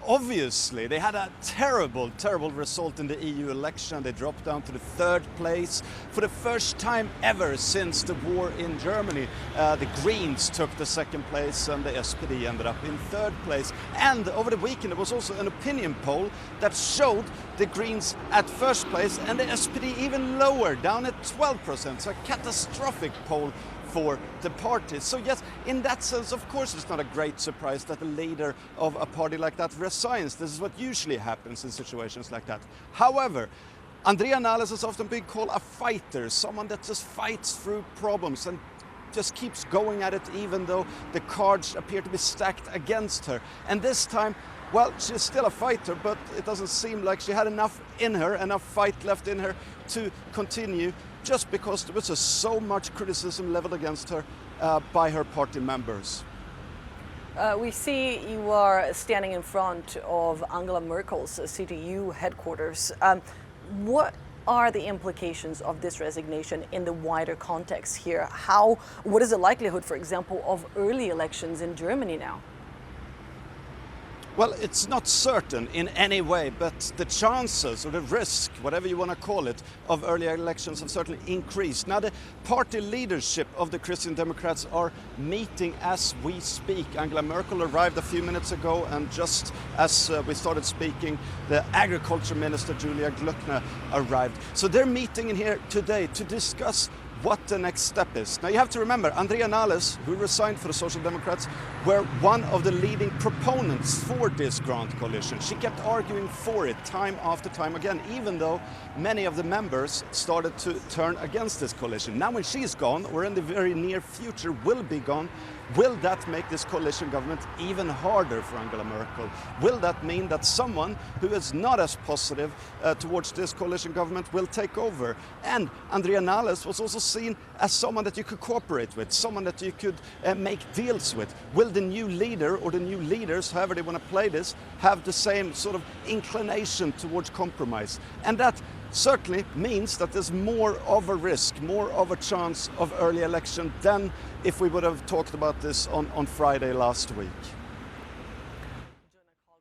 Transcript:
obviously, they had a terrible result in the EU election. They dropped down to the third place for the first time ever since the war in Germany. The Greens took the second place and the SPD ended up in third place. And over the weekend there was also an opinion poll that showed the Greens at first place and the SPD even lower, down at 12%. So a catastrophic poll for the party. So yes, in that sense, of course, it's not a great surprise that the leader of a party like that resigns. This is what usually happens in situations like that. However, Andrea Nahles has often been called a fighter, someone that just fights through problems and just keeps going at it even though the cards appear to be stacked against her. And this time, well, she's still a fighter, but it doesn't seem like she had enough in her, enough fight left in her to continue, just because there was so much criticism leveled against her by her party members. We see you are standing in front of Angela Merkel's CDU headquarters. What are the implications of this resignation in the wider context here? What is the likelihood, for example, of early elections in Germany now? Well, it's not certain in any way, but the chances or the risk, whatever you want to call it, of early elections have certainly increased. Now, the party leadership of the Christian Democrats are meeting as we speak. Angela Merkel arrived a few minutes ago, and just as we started speaking, the Agriculture Minister Julia Gluckner arrived. So they're meeting in here today to discuss what the next step is. Now you have to remember, Andrea Nahles, who resigned for the Social Democrats, were one of the leading proponents for this grand coalition. She kept arguing for it time after time again, even though many of the members started to turn against this coalition. Now when she's gone, or in the very near future will be gone, will that make this coalition government even harder for Angela Merkel? Will that mean that someone who is not as positive towards this coalition government will take over? And Andrea Nahles was also seen as someone that you could cooperate with, someone that you could make deals with. Will the new leader or the new leaders, however they want to play this, have the same sort of inclination towards compromise? And that certainly means that there's more of a risk, more of a chance of early election than if we would have talked about this on Friday last week.